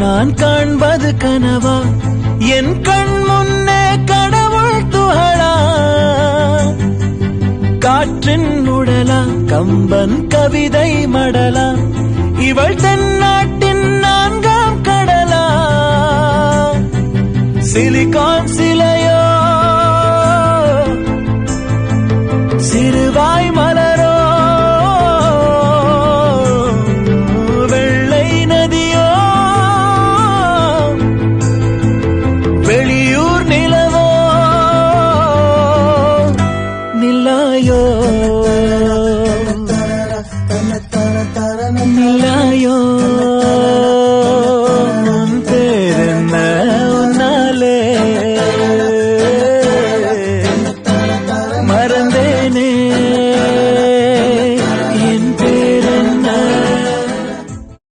நான் காண்பது கனவா என் கண் முன்னே கடவுள் துகளா காற்றின் உடலா கம்பன் கவிதை மடலா இவள் தென்னாட்டின் நான்காம் கடலா சிலிகான்